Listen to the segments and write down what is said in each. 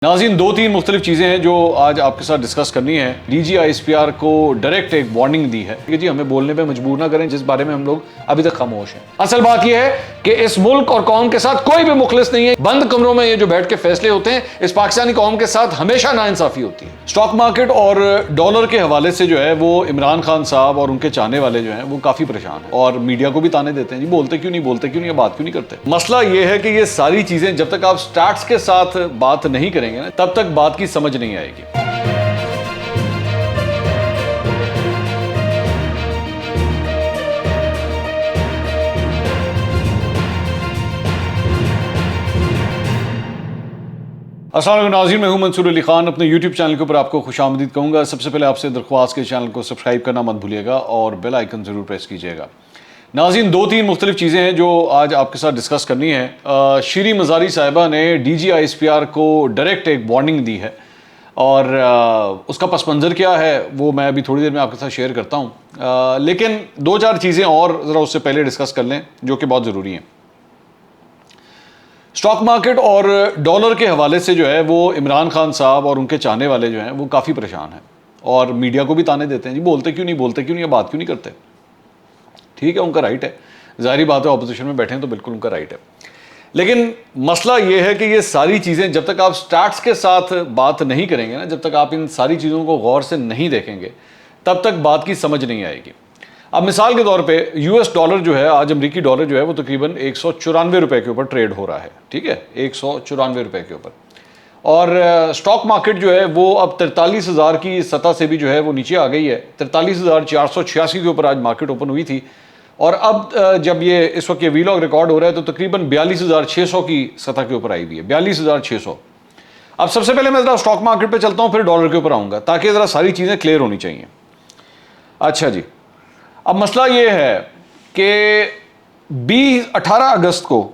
नाज़रीन, दो तीन मुख्तलिफ चीज़ें हैं जो आज आपके साथ डिस्कस करनी है। DGISPR को डायरेक्ट एक वार्निंग दी है कि जी हमें बोलने पे मजबूर ना करें जिस बारे में हम लोग अभी तक खामोश हैं। असल बात यह है कि इस मुल्क और कौम के साथ कोई भी मुखलिस नहीं है। बंद कमरों में ये जो बैठ के फैसले होते हैं, इस पाकिस्तानी कौम के साथ हमेशा नाइंसाफी होती है। स्टॉक मार्केट और डॉलर के हवाले से जो है वो इमरान खान साहब और उनके चाहने वाले जो है वो काफी परेशान है और मीडिया को भी ताने देते हैं, जी बोलते क्यों नहीं, बात क्यों नहीं करते। मसला ये है कि ये सारी चीजें जब तक आप स्टैट्स के साथ बात नहीं करेंगे ना, तब तक बात की समझ नहीं आएगी। अस्सलाम वालेकुम नाज़रीन, मैं हूं मंसूर अली खान। अपने YouTube चैनल के ऊपर आपको खुशामदीद कहूँगा। सबसे पहले आपसे दरख्वास्त के चैनल को सब्सक्राइब करना मत भूलिएगा और बेल आइकन ज़रूर प्रेस कीजिएगा। नाज़रीन, दो तीन मुख्तलिफ चीज़ें हैं जो आज आपके साथ डिस्कस करनी है। शीरी मज़ारी साहिबा ने DGISPR को डायरेक्ट एक वार्निंग दी है और उसका पस मंज़र क्या है वो मैं अभी थोड़ी देर में आपके साथ शेयर करता हूँ। लेकिन दो चार चीज़ें और ज़रा उससे पहले डिस्कस कर लें जो कि बहुत ज़रूरी हैं। स्टॉक मार्केट और डॉलर के हवाले से जो है वो इमरान खान साहब और उनके चाहने वाले जो हैं वो काफ़ी परेशान हैं और मीडिया को भी ताने देते हैं, जी बोलते क्यों नहीं, बात क्यों नहीं करते। ठीक है, उनका राइट है, ज़ाहिर बात है, ऑपोजिशन में बैठे हैं तो बिल्कुल उनका राइट है। लेकिन मसला ये है कि ये सारी चीज़ें जब तक आप स्टैट्स के साथ बात नहीं करेंगे ना, जब तक आप इन सारी चीज़ों को गौर से नहीं देखेंगे, तब तक बात की समझ नहीं आएगी। अब मिसाल के तौर पे US डॉलर जो है, आज अमरीकी डॉलर जो है वो तकरीबन 194 रुपए के ऊपर ट्रेड हो रहा है। ठीक है, 194 रुपए के ऊपर। और स्टॉक मार्केट जो है वो अब 43,000 की सतह से भी जो है वो नीचे आ गई है। 43,486 के ऊपर आज मार्केट ओपन हुई थी और अब जब ये इस वक्त ये वीलॉग रिकॉर्ड हो रहा है तो तकरीबन 42,600 की सतह के ऊपर आई हुई है, 42,600। अब सबसे पहले मैं ज़रा स्टॉक मार्केट पे चलता हूँ, फिर डॉलर के ऊपर आऊँगा ताकि ज़रा सारी चीज़ें क्लियर होनी चाहिए। अच्छा जी, अब मसला ये है कि 18 अगस्त को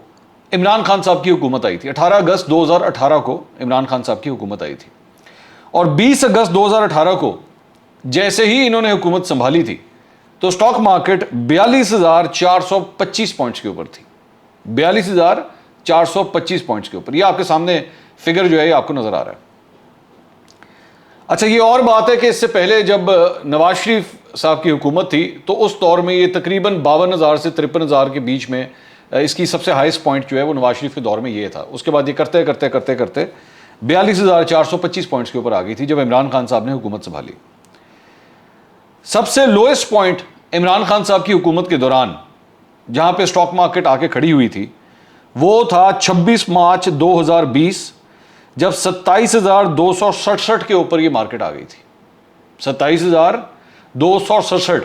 इमरान खान साहब की हुकूमत आई थी। 18 अगस्त 2018 को इमरान खान साहब की हुकूमत आई थी और 20 अगस्त 2018 को जैसे ही इन्होंने हुकूमत संभाली थी तो स्टॉक मार्केट 42,425 पॉइंट्स के ऊपर थी। 42,425 पॉइंट्स के ऊपर। ये आपके सामने फिगर जो है ये आपको नजर आ रहा है। अच्छा, ये और बात है कि इससे पहले जब नवाज शरीफ साहब की हुकूमत थी तो उस दौर में ये तकरीबन 52,000 से 53,000 के बीच में इसकी सबसे हाईएस्ट पॉइंट जो है वो नवाज शरीफ के दौर में ये था। उसके बाद ये करते करते करते करते 42,425 पॉइंट्स के ऊपर आ गई थी जब इमरान खान साहब ने हुकूमत संभाली। सबसे लोएस्ट पॉइंट इमरान खान साहब की हुकूमत के दौरान जहां पे स्टॉक मार्केट आके खड़ी हुई थी वो था 26 मार्च 2020, जब 27,267 के ऊपर ये मार्केट आ गई थी। 27,267,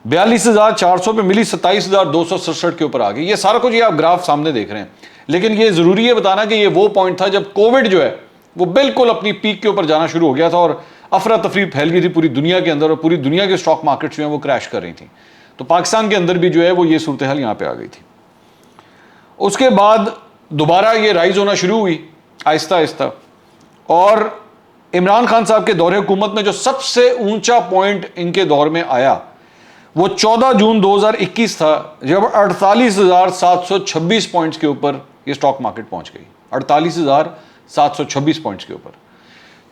42,400 पे मिली, 27,267 के ऊपर आ गई। ये सारा कुछ ये आप ग्राफ सामने देख रहे हैं। लेकिन ये जरूरी है बताना कि ये वो पॉइंट था जब कोविड जो है वो बिल्कुल अपनी पीक के ऊपर जाना शुरू हो गया था और अफरा तफरी फैल गई थी पूरी दुनिया के अंदर और पूरी दुनिया के स्टॉक मार्केट जो है वो क्रैश कर रही थी। तो पाकिस्तान के अंदर भी जो है वो ये सूरत हाल यहां पर आ गई थी। उसके बाद दोबारा ये राइज होना शुरू हुई आहिस्ता आहिस्ता और इमरान खान साहब के दौरे हुकूमत में जो सबसे ऊंचा पॉइंट इनके दौर में आया वो 14 जून 2021 था, जब 48,726 पॉइंट्स के ऊपर ये स्टॉक मार्केट पहुंच गई। 48,726 पॉइंट्स के ऊपर।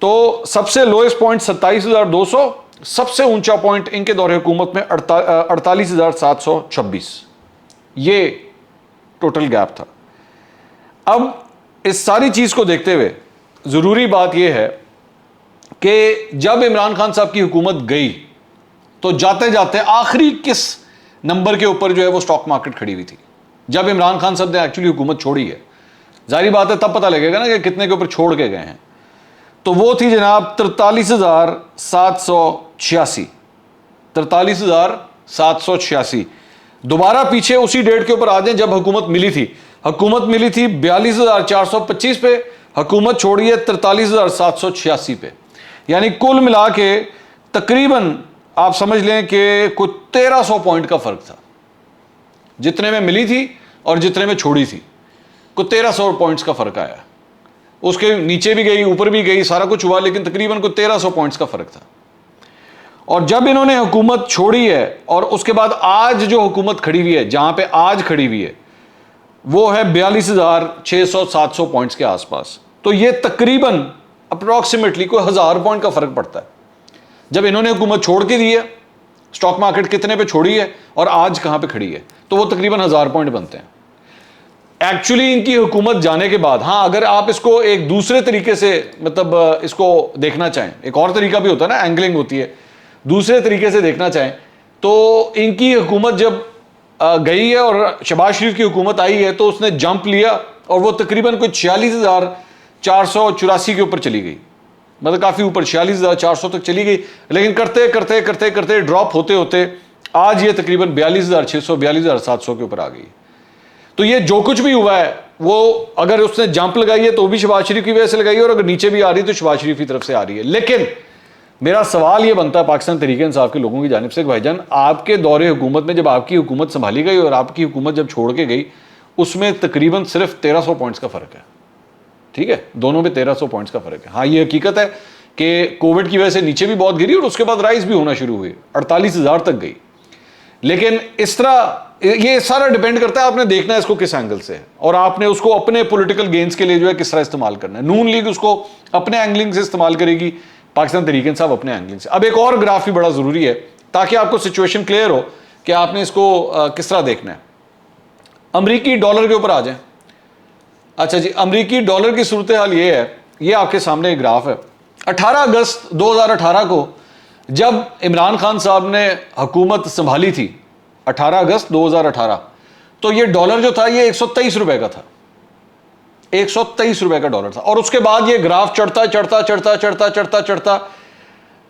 तो सबसे लोएस्ट पॉइंट 27,200, सबसे ऊंचा पॉइंट इनके दौरे हुकूमत में 48,726। ये टोटल गैप था। अब इस सारी चीज को देखते हुए जरूरी बात यह है कि जब इमरान खान साहब की हुकूमत गई तो जाते जाते आखिरी किस नंबर के ऊपर जो है वो स्टॉक मार्केट खड़ी हुई थी जब इमरान खान साहब ने एक्चुअली हुकूमत छोड़ी है। जाहिर बात है तब पता लगेगा ना कि कितने के ऊपर छोड़ के गए हैं। तो वो थी जनाब 43,786। 43,786। दोबारा पीछे उसी डेट के ऊपर आ जाए जब हुकूमत मिली थी। हुकूमत मिली थी 42,425 पे, हुकूमत छोड़ी है 43,786 पे। यानी कुल मिला के तकरीबन आप समझ लें कि कुछ 1,300 पॉइंट का फर्क था। जितने में मिली थी और जितने में छोड़ी थी कुछ 1,300 पॉइंट्स का फर्क आया। उसके नीचे भी गई, ऊपर भी गई, सारा कुछ हुआ, लेकिन तकरीबन कुछ 1,300 पॉइंट्स का फर्क था। और जब इन्होंने हुकूमत छोड़ी है और उसके बाद आज जो हुकूमत खड़ी हुई है, जहां पे आज खड़ी हुई है, वो है 42,600-700 पॉइंट्स के आसपास। तो ये तकरीबन अप्रॉक्सीमेटली कोई 1000 पॉइंट का फर्क पड़ता है। जब इन्होंने हुकूमत छोड़ के दी है, स्टॉक मार्केट कितने पे छोड़ी है और आज कहां पे खड़ी है, तो वो तकरीबन 1000 पॉइंट बनते हैं। एक्चुअली इनकी हुकूमत जाने के बाद, हाँ अगर आप इसको एक दूसरे तरीके से मतलब इसको देखना चाहें, एक और तरीका भी होता है ना, एंगलिंग होती है, दूसरे तरीके से देखना चाहें तो इनकी हुकूमत जब गई है और शहबाज शरीफ की हुकूमत आई है तो उसने जंप लिया और वो तकरीबन कोई 46,484 के ऊपर चली गई, मतलब काफ़ी ऊपर 46,400 तक चली गई। लेकिन करते करते करते करते ड्रॉप होते होते आज ये तकरीबन 42,600 42,700 के ऊपर आ गई। तो ये जो कुछ भी हुआ है वो अगर उसने जंप लगाई है तो भी शहबाज शरीफ की वजह से लगाई है, और अगर नीचे भी आ रही है तो शहबाज शरीफ की तरफ से आ रही है। लेकिन मेरा सवाल ये बनता है पाकिस्तान तहरीक-ए-इंसाफ के लोगों की जानिब से, भाईजान आपके दौरे हुकूमत में जब आपकी हुकूमत संभाली गई और आपकी हुकूमत जब छोड़ के गई, उसमें तकरीबन सिर्फ 1300 पॉइंट्स का फर्क है। ठीक है, दोनों में 1300 पॉइंट्स का फर्क है। हाँ ये हकीकत है कि कोविड की वजह से नीचे भी बहुत गिरी और उसके बाद राइज भी होना शुरू हुई, 48,000 तक गई। लेकिन इस तरह ये सारा डिपेंड करता है, आपने देखना है इसको किस एंगल से है और आपने उसको अपने पॉलिटिकल गेन्स के लिए जो है किस तरह इस्तेमाल करना है। नून लीग उसको अपने एंगलिंग से इस्तेमाल करेगी, पाकिस्तान तहरीक-ए-इंसाफ अपने एंगलिंग से। अब एक और ग्राफ भी बड़ा जरूरी है ताकि आपको सिचुएशन क्लियर हो कि आपने इसको किस तरह देखना है। अमरीकी डॉलर के ऊपर आ जाए। अच्छा जी, अमरीकी डॉलर की सूरत हाल ये है, ये आपके सामने एक ग्राफ है। 18 अगस्त 2018 को जब इमरान खान साहब ने हुकूमत संभाली थी, 18 अगस्त 2018, तो ये डॉलर जो था ये 123 रुपए का था, 123 रुपए का डॉलर था। और उसके बाद ये ग्राफ चढ़ता चढ़ता चढ़ता चढ़ता चढ़ता चढ़ता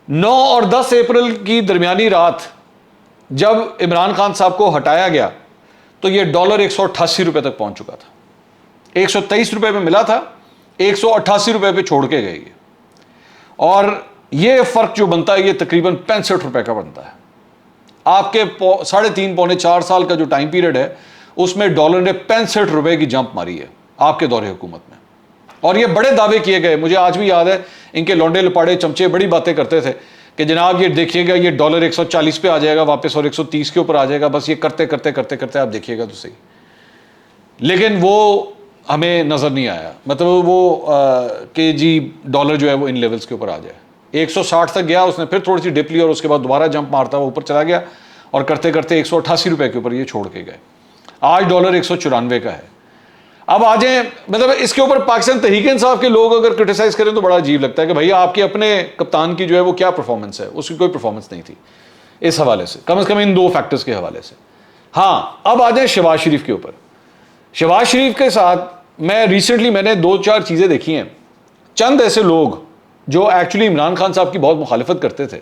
9 और 10 अप्रैल की दरमियानी रात जब इमरान खान साहब को हटाया गया तो ये डॉलर 188 रुपए तक पहुंच चुका था। 123 रुपए में मिला था, 188 रुपए पे छोड़ के गए, और ये फर्क जो बनता है ये तकरीबन 65 रुपए का बनता है। आपके 3.5 पौने 4 साल का जो टाइम पीरियड है उसमें डॉलर ने 65 रुपए की जंप मारी है आपके दौरे हुकूमत में। और ये बड़े दावे किए गए, मुझे आज भी याद है, इनके लौंडे लपाड़े चमचे बड़ी बातें करते थे कि जनाब ये देखिएगा ये डॉलर 140 पे आ जाएगा वापस और 130 के ऊपर आ जाएगा, बस ये करते करते करते करते आप देखिएगा तो सही। लेकिन वो हमें नज़र नहीं आया, मतलब वो कि जी डॉलर जो है वो इन लेवल्स के ऊपर आ जाए। 160 तक गया, उसने फिर थोड़ी सी डिप ली और उसके बाद दोबारा जंप मारता हुआ ऊपर चला गया और करते करते 188 रुपए के ऊपर ये छोड़ के गए। आज डॉलर 194 का है। अब आ जाए, मतलब इसके ऊपर पाकिस्तान तहरीक-ए-इंसाफ के लोग अगर क्रिटिसाइज करें तो बड़ा अजीब लगता है कि भैया आपके अपने कप्तान की जो है वो क्या परफॉर्मेंस है, उसकी कोई परफॉर्मेंस नहीं थी इस हवाले से, कम से कम इन 2 फैक्टर्स के हवाले से। हाँ, अब आ जाए शहबाज शरीफ के ऊपर। शहबाज शरीफ के साथ मैं रिसेंटली मैंने 2-4 चीज़ें देखी हैं। चंद ऐसे लोग जो एक्चुअली इमरान खान साहब की बहुत मुखालिफत करते थे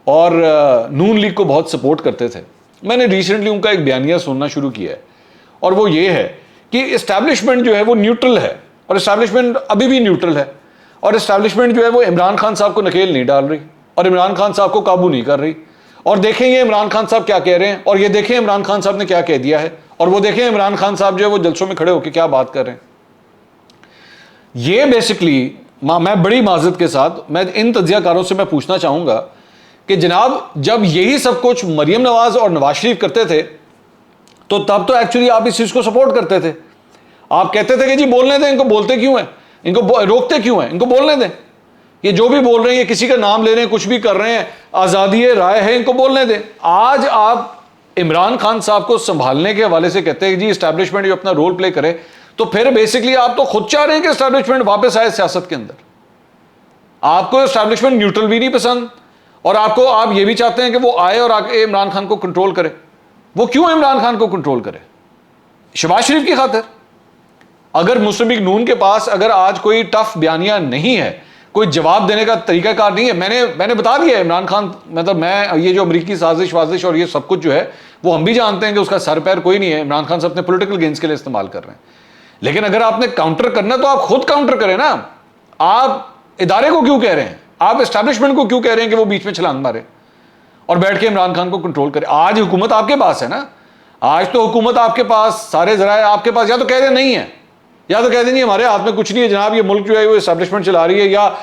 और नून लीग को बहुत सपोर्ट करते थे, मैंने रिसेंटली उनका एक बयानिया सुनना शुरू किया है, और वो ये है कि इस्टेब्लिशमेंट जो है वो न्यूट्रल है, और इस्टेब्लिशमेंट अभी भी न्यूट्रल है, और इस्टेब्लिशमेंट जो है वो इमरान खान साहब को नकेल नहीं डाल रही और इमरान खान साहब को काबू नहीं कर रही। और देखें ये इमरान खान साहब क्या कह रहे हैं, और ये देखें इमरान खान साहब ने क्या कह दिया है, और वो देखें इमरान खान साहब जो है वो जलसों में खड़े होकर क्या बात कर रहे हैं। ये बेसिकली मैं बड़ी माजरत के साथ मैं इन तज्जियाकारों से मैं पूछना चाहूंगा कि जनाब जब यही सब कुछ मरियम नवाज और नवाज शरीफ करते थे तो तब तो एक्चुअली आप इस चीज को सपोर्ट करते थे। आप कहते थे कि जी बोलने दें, इनको बोलते क्यों हैं, इनको रोकते क्यों हैं, इनको बोलने दें, ये जो भी बोल रहे हैं, ये किसी का नाम ले रहे हैं, कुछ भी कर रहे हैं, आज़ादी राय है, इनको बोलने दें। आज आप इमरान खान साहब को संभालने के हवाले से कहते हैं जी इस्टेब्लिशमेंट जो अपना रोल प्ले करे, तो फिर बेसिकली आप तो खुद चाह रहे हैं कि इस्टेब्लिशमेंट वापस आए सियासत के अंदर। आपको इस्टेब्लिशमेंट न्यूट्रल भी नहीं पसंद और आप ये भी चाहते हैं कि वो आए और आके इमरान खान को कंट्रोल करे। वो क्यों इमरान खान को कंट्रोल करे? शहबाज शरीफ की खातिर। अगर मुस्लिम लीग नून के पास अगर आज कोई टफ बयानिया नहीं है, कोई जवाब देने का तरीकाकार नहीं है, मैंने बता दिया इमरान खान, मतलब मैं ये जो अमरीकी साजिश वाजिश और ये सब कुछ जो है वो हम भी जानते हैं कि उसका सर पैर कोई नहीं है। इमरान खान से अपने पॉलिटिकल गेन्स के लिए इस्तेमाल कर रहे हैं। लेकिन अगर आपने काउंटर करना तो आप खुद काउंटर करें ना। आप इदारे को क्यों कह रहे हैं, आप एस्टैब्लिशमेंट को क्यों कह रहे हैं कि वो बीच में छलांग मारे और बैठ के इमरान खान को कंट्रोल करे? आज हुकूमत आपके पास है ना, आज तो हुकूमत आपके पास, सारे जराए आपके पास। या तो कह दें नहीं है, या तो कह दें नहीं हमारे हाथ में कुछ नहीं है जनाब, ये मुल्क जो है वो एस्टैब्लिशमेंट चला रही है। या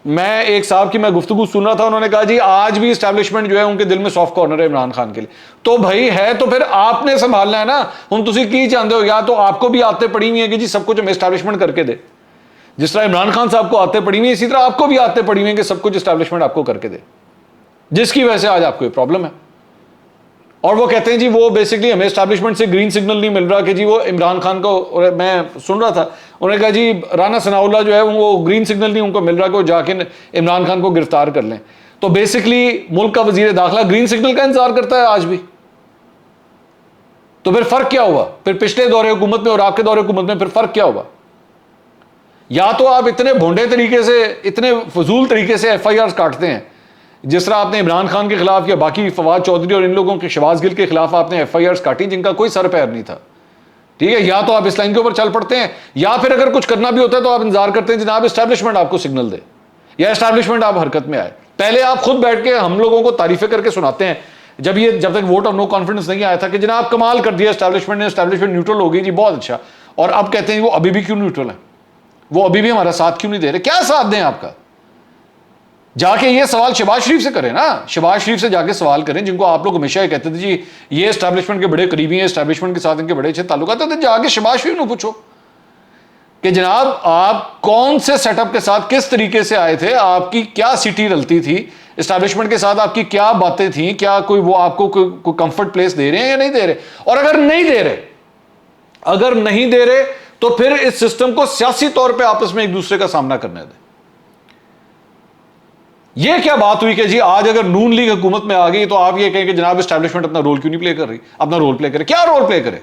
मैं एक साहब की मैं गुफ्तगू सुन रहा था, उन्होंने कहा जी आज भी एस्टैब्लिशमेंट जो है उनके दिल में सॉफ्ट कॉर्नर है इमरान खान के लिए। तो भाई है तो फिर आपने संभालना है ना। हम तुसी की चाहते हो, या तो आपको भी आदतें पड़ी हुई है कि जी सब कुछ हम एस्टैब्लिशमेंट करके दे, जिस तरह इमरान खान साहब को आते पड़ी हुई, इसी तरह आपको भी आते पड़ी हुई कि सब कुछ एस्टैब्लिशमेंट आपको करके दे, जिसकी वजह से आज आपको ये प्रॉब्लम है। और वो कहते हैं जी वो बेसिकली हमें एस्टैब्लिशमेंट से ग्रीन सिग्नल नहीं मिल रहा कि जी वो इमरान खान को, और मैं सुन रहा था उन्होंने कहा जी राना सनाउल्लाह जो है वो ग्रीन सिग्नल नहीं उनको मिल रहा कि वो जाके इमरान खान को गिरफ्तार कर लें। तो बेसिकली मुल्क का वजीर दाखिला ग्रीन सिग्नल का इंतजार करता है आज भी। तो फिर फर्क क्या हुआ? फिर पिछले दौरे हुकूमत में और आपके दौरे हुकूमत में फिर फर्क क्या हुआ? या तो आप इतने भोंडे तरीके से, इतने फजूल तरीके से FIR काटते हैं, जिस तरह आपने इमरान खान के खिलाफ या बाकी फवाद चौधरी और इन लोगों के, शहबाज गिल के खिलाफ आपने FIR काटी जिनका कोई सर पैर नहीं था, ठीक है। या तो आप इस लाइन के ऊपर चल पड़ते हैं, या फिर अगर कुछ करना भी होता है तो आप इंतजार करते हैं जनाब एस्टैब्लिशमेंट आपको सिग्नल दे या एस्टैब्लिशमेंट आप हरकत में आए। पहले आप खुद बैठ के हम लोगों को तारीफें करके सुनाते हैं जब तक वोट ऑफ नो कॉन्फिडेंस नहीं आया था कि जनाब कमाल कर दिया एस्टैब्लिशमेंट ने, एस्टैब्लिशमेंट न्यूट्रल हो गई जी, बहुत अच्छा। और अब कहते हैं वो अभी भी क्यों न्यूट्रल है, वो अभी भी हमारा साथ क्यों नहीं दे रहे? क्या साथ दें आपका? जाके ये सवाल शहबाज शरीफ से करें ना, शहबाज शरीफ से जाके सवाल करें, जिनको आप लोग हमेशा ये कहते थे जी ये एस्टैब्लिशमेंट के बड़े करीबी हैं, एस्टैब्लिशमेंट के साथ इनके बड़े अच्छे ताल्लुकात हैं। तो जाके शहबाज शरीफ को पूछो कि जनाब आप कौन से सेटअप के साथ किस तरीके से आए थे, आपकी क्या सिटी रलती थी एस्टैब्लिशमेंट के साथ, आपकी क्या बातें थी, क्या कोई वो आपको कोई कंफर्ट प्लेस दे रहे हैं या नहीं दे रहे? और अगर नहीं दे रहे तो फिर इस सिस्टम को सियासी तौर पे आपस में एक दूसरे का सामना करने दें। यह क्या बात हुई कि जी आज अगर नून लीग हुकूमत में आ गई तो आप ये कहें कि जनाब एस्टैब्लिशमेंट अपना रोल क्यों नहीं प्ले कर रही? अपना रोल प्ले करे। क्या रोल प्ले करे?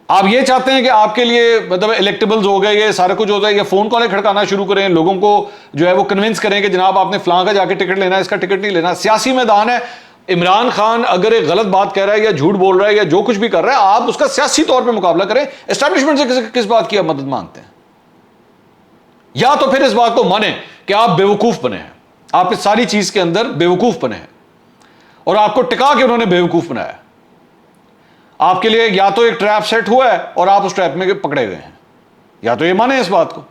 आप ये चाहते हैं कि आपके लिए मतलब इलेक्टेबल्स हो गए, ये सारा कुछ होता है, या फोन कॉलें खड़काना शुरू करें, लोगों को जो है वो कन्विंस करें कि जनाब आपने फलां का जाके टिकट लेना है, इसका टिकट नहीं लेना। सियासी मैदान है, इमरान खान अगर एक गलत बात कह रहा है या झूठ बोल रहा है या जो कुछ भी कर रहा है, आप उसका सियासी तौर पर मुकाबला करें। एस्टैब्लिशमेंट से किस बात की आप मदद मांगते हैं? या तो फिर इस बात को माने कि आप बेवकूफ बने हैं, आप इस सारी चीज के अंदर बेवकूफ बने हैं और आपको टिका के उन्होंने बेवकूफ बनाया। आपके लिए या तो एक ट्रैप सेट हुआ है और आप उस ट्रैप में पकड़े गए हैं, या तो ये माने इस बात को।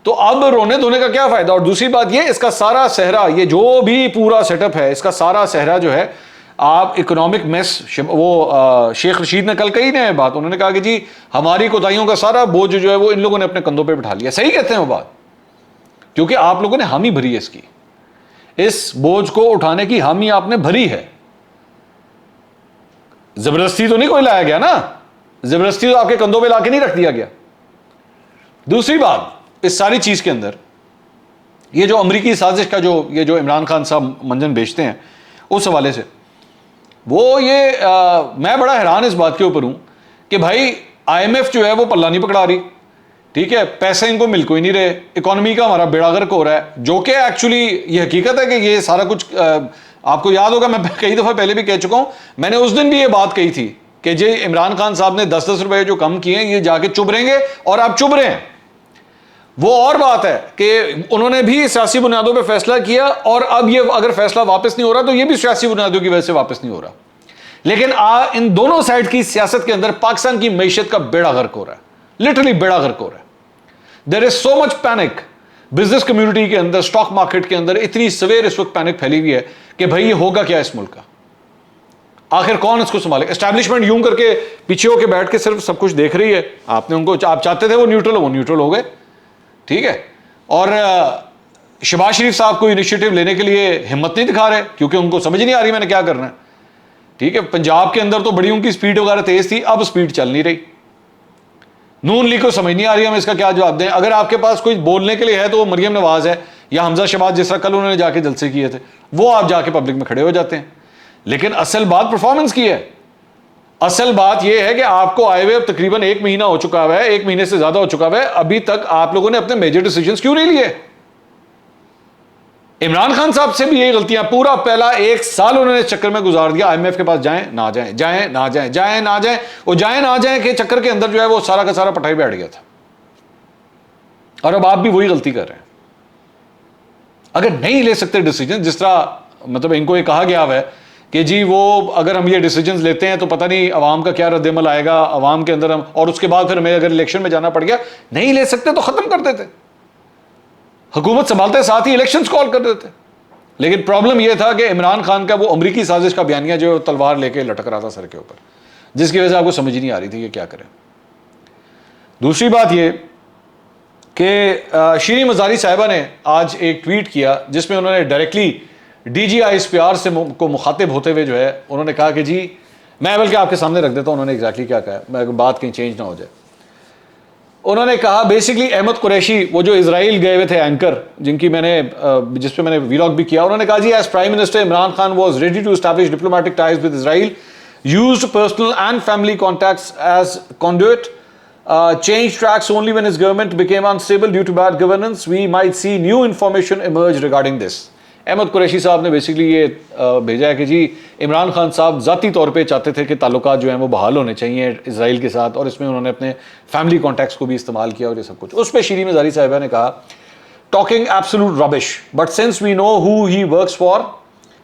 तो अब रोने धोने का क्या फायदा? और दूसरी बात ये, इसका सारा सहरा, ये जो भी पूरा सेटअप है, इसका सारा सहरा जो है आप इकोनॉमिक मेस, वो शेख रशीद ने कल कही ना बात, उन्होंने कहा कि जी हमारी कोताहियों का सारा बोझ जो है वो इन लोगों ने अपने कंधों पे बिठा लिया। सही कहते हैं वो बात, क्योंकि आप लोगों ने हामी भरी है इसकी, इस बोझ को उठाने की हामी आपने भरी है। जबरदस्ती तो नहीं कोई लाया गया ना, जबरदस्ती तो आपके कंधों पे लाके नहीं रख दिया गया। दूसरी बात, इस सारी चीज के अंदर ये जो अमरीकी साजिश का ये जो इमरान खान साहब मंजन बेचते हैं, उस हवाले से वो मैं बड़ा हैरान इस बात के ऊपर हूं कि भाई IMF जो है वो पल्ला नहीं पकड़ा रही, ठीक है, पैसे इनको मिल को ही नहीं रहे, इकोनॉमी का हमारा बेड़ा गर्क हो रहा है, जो कि एक्चुअली ये हकीकत है कि ये सारा कुछ आपको याद होगा, मैं कई दफा पहले भी कह चुका हूं, मैंने उस दिन भी ये बात कही थी कि जी इमरान खान साहब ने 10-10 रुपए जो कम किए ये जाके चुभ रहेंगे, और आप चुभ रहे हैं। वो और बात है कि उन्होंने भी सियासी बुनियादों पे फैसला किया, और अब ये अगर फैसला वापस नहीं हो रहा तो ये भी सियासी बुनियादों की वजह से वापस नहीं हो रहा। लेकिन इन दोनों साइड की सियासत के अंदर पाकिस्तान की मैशत का बेड़ा गर्क हो रहा है, लिटरली बेड़ा गर्क हो रहा है। There is so much panic business community के अंदर, स्टॉक मार्केट के अंदर इतनी सवेर इस वक्त पैनिक फैली हुई है कि भाई ये होगा क्या इस मुल्क का, आखिर कौन इसको संभाले? एस्टैब्लिशमेंट यूं करके पीछे होकर बैठ के सिर्फ सब कुछ देख रही है। आपने उनको, आप चाहते थे वो न्यूट्रल हो गए, ठीक है। और शहबाज शरीफ साहब को इनिशिएटिव लेने के लिए हिम्मत नहीं दिखा रहे, क्योंकि उनको समझ नहीं आ रही मैंने क्या करना है, ठीक है। पंजाब के अंदर तो बड़ी उनकी स्पीड वगैरह तेज थी, अब स्पीड चल नहीं रही। नून लीग को समझ नहीं आ रही हम इसका क्या जवाब दें। अगर आपके पास कोई बोलने के लिए है तो वो मरियम नवाज है या हमजा शहबाज, जिस तरह कल उन्होंने जाके जलसे किए थे, वो आप जाके पब्लिक में खड़े हो जाते हैं। लेकिन असल बात परफॉर्मेंस की है। असल बात यह है कि आपको आए हुए अब तकरीबन 1 महीना हो चुका है, 1 महीने से ज्यादा हो चुका है, अभी तक आप लोगों ने अपने मेजर डिसीजंस क्यों नहीं लिए? इमरान खान साहब से भी यही गलतियां, पूरा पहला 1 साल उन्होंने इस चक्कर में गुजार दिया, IMF के पास जाएं ना जाएं, जाएं ना जाएं, जाएं ना जाएं, वो जाएं ना जाएं के चक्कर के अंदर जो है वो सारा का सारा पटाई बैठ गया था। और अब आप भी वही गलती कर रहे हैं। अगर नहीं ले सकते डिसीजन, जिस तरह मतलब इनको ये कहा गया है कि जी वो अगर हम ये डिसीजंस लेते हैं तो पता नहीं अवाम का क्या रद्देमल आएगा, अवाम के अंदर हम, और उसके बाद फिर हमें अगर इलेक्शन में जाना पड़ गया, नहीं ले सकते तो खत्म कर देते, हुकूमत संभालते साथ ही इलेक्शंस कॉल कर देते। लेकिन प्रॉब्लम यह था कि इमरान खान का वो अमरीकी साजिश का बयानिया जो तलवार लेके लटक रहा था सर के ऊपर, जिसकी वजह से आपको समझ ही नहीं आ रही थी कि क्या करें। दूसरी बात ये कि शीरी मजारी साहिबा ने आज एक ट्वीट किया जिसमें उन्होंने डायरेक्टली DGISPR से को मुखातिब होते हुए जो है उन्होंने कहा कि जी, मैं बल्कि आपके सामने रख देता हूँ उन्होंने एग्जैक्टली क्या कहा, मैं बात कहीं चेंज ना हो जाए। उन्होंने कहा बेसिकली अहमद कुरैशी, वो जो इजराइल गए हुए थे एंकर, जिस पे मैंने वीलॉग भी किया, उन्होंने कहा जी as prime minister Imran Khan was ready to establish diplomatic ties with Israel, used personal and family contacts as conduit, changed tracks only when his government became unstable due to bad governance. We might see new information emerge regarding this. Ahmed Qureshi साहब ने basically ये भेजा है कि जी इमरान खान साहब ज़ाती तौर पे चाहते थे कि ताल्लुकात जो हैं वो बहाल होने चाहिए इजराइल के साथ, और इसमें उन्होंने अपने फैमिली कॉन्टैक्ट्स को भी इस्तेमाल किया और ये सब कुछ। उस पर शीरी मजारी साहिबा ने कहा talking absolute rubbish, but since we know who he works for,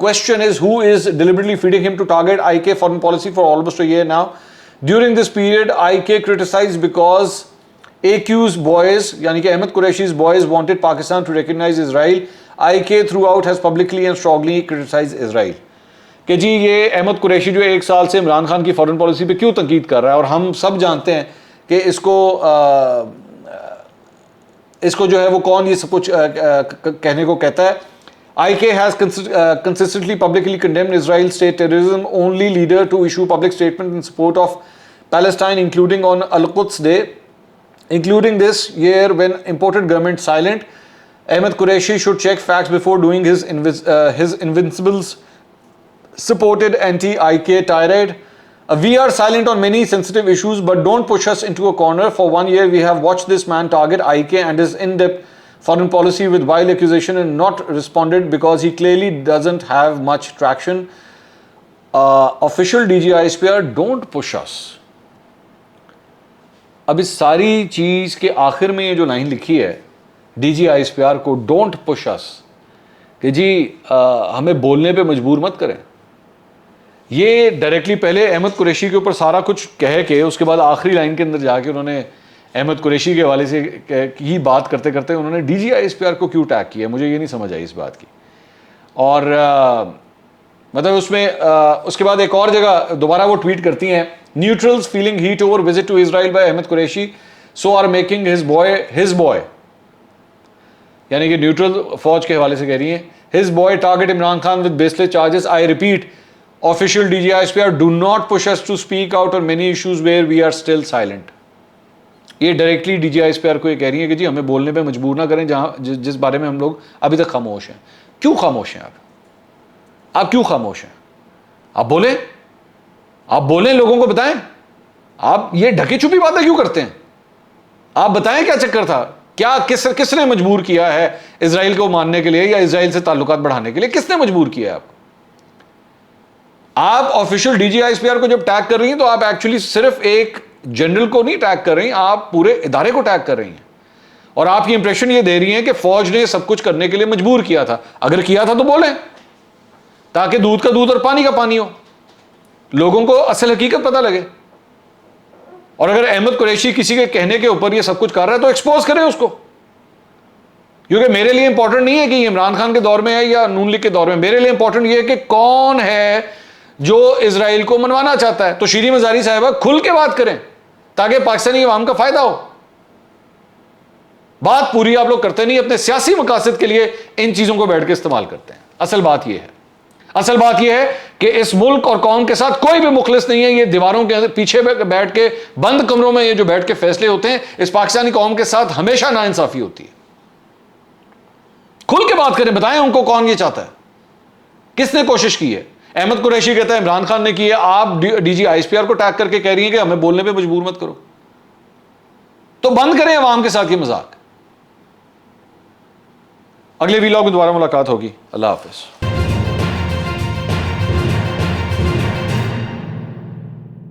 question is who is deliberately feeding him to target IK foreign policy for almost a year now. During this period, IK criticized because AQ's boys, यानी कि Ahmad कुरैशी's boys wanted Pakistan to recognize Israel. IK throughout has publicly and strongly criticized Israel. कि जी ये अहमद कुरैशी जो 1 साल से इमरान खान की foreign policy पे क्यों तंकीद कर रहा है, और हम सब जानते हैं कि इसको जो है वो कौन ये सब कुछ कहने को कहता है. IK has consistently publicly condemned Israel's state terrorism, only leader to issue public statement in support of Palestine, including on Al-Quds Day, including this year when imported government silent. Ahmed Qureshi should check facts before doing his Invincibles supported anti-IK tirade. We are silent on many sensitive issues, but don't push us into a corner. For 1 year, we have watched this man target IK and his in-depth foreign policy with vile accusation and not responded because he clearly doesn't have much traction. Official DGISPR, don't push us. अब इस सारी चीज़ के आखिर में ये जो line लिखी है DGISPR को, डोंट पुश अस, कि जी हमें बोलने पे मजबूर मत करें। ये डायरेक्टली पहले अहमद कुरैशी के ऊपर सारा कुछ कह के उसके बाद आखिरी लाइन के अंदर जाके उन्होंने अहमद कुरैशी के हवाले से ही बात करते करते उन्होंने DGISPR को क्यों टैग किया, मुझे ये नहीं समझ आई इस बात की। और मतलब उसमें उसके बाद एक और जगह दोबारा वो ट्वीट करती हैं, neutrals feeling heat over visit to Israel by Ahmed Qureshi, so are making his boy, यानी कि न्यूट्रल फौज के हवाले से कह रही हैं, his boy target Imran Khan with baseless charges. I repeat, official DGISPR do not push us to speak out on many issues where we are still silent. ये डायरेक्टली DGISPR को ये कह रही है कि जी हमें बोलने पे मजबूर ना करें जिस बारे में हम लोग अभी तक खामोश हैं. क्यों खामोश हैं आप क्यों खामोश हैं? आप बोलें, लोगों को बताएं. आप ये ढके छुपी बातें क्यों करते हैं? आप बताएं क्या चक्कर था, क्या किसने मजबूर किया है इजराइल को मानने के लिए या इजराइल से ताल्लुकात बढ़ाने के लिए? किसने मजबूर किया है आपको? आप ऑफिशियल DGISPR को जब टैग कर रही हैं तो आप एक्चुअली सिर्फ एक जनरल को नहीं टैग कर रही हैं, आप पूरे इदारे को टैग कर रही हैं, और आपकी इंप्रेशन ये दे रही हैं कि फौज ने सब कुछ करने के लिए मजबूर किया था. अगर किया था तो बोलें, ताकि दूध का दूध और पानी का पानी हो, लोगों को असल हकीकत पता लगे. और अगर अहमद कुरैशी किसी के कहने के ऊपर ये सब कुछ कर रहा है तो एक्सपोज करें उसको, क्योंकि मेरे लिए इंपॉर्टेंट नहीं है कि इमरान खान के दौर में है या नून लीग के दौर में. मेरे लिए इंपॉर्टेंट ये है कि कौन है जो इजराइल को मनवाना चाहता है. तो शीरी मजारी साहिबा खुल के बात करें ताकि पाकिस्तानी अवाम का फायदा हो. बात पूरी आप लोग करते नहीं, अपने सियासी मकासद के लिए इन चीजों को बैठ के इस्तेमाल करते हैं. असल बात यह है कि इस मुल्क और कौम के साथ कोई भी मुखलिस नहीं है. ये दीवारों के पीछे बैठ के बंद कमरों में ये जो बैठ के फैसले होते हैं, इस पाकिस्तानी कौम के साथ हमेशा नाइंसाफी होती है. खुल के बात करें, बताएं उनको कौन ये चाहता है, किसने कोशिश की है. अहमद कुरैशी कहता है इमरान खान ने की है, आप DGISPR को टैग करके कह रही हैं कि हमें बोलने पे मजबूर मत करो. तो बंद करें अवाम के साथ ये मजाक. अगले वीलॉग में दोबारा मुलाकात होगी. अल्लाह हाफिज.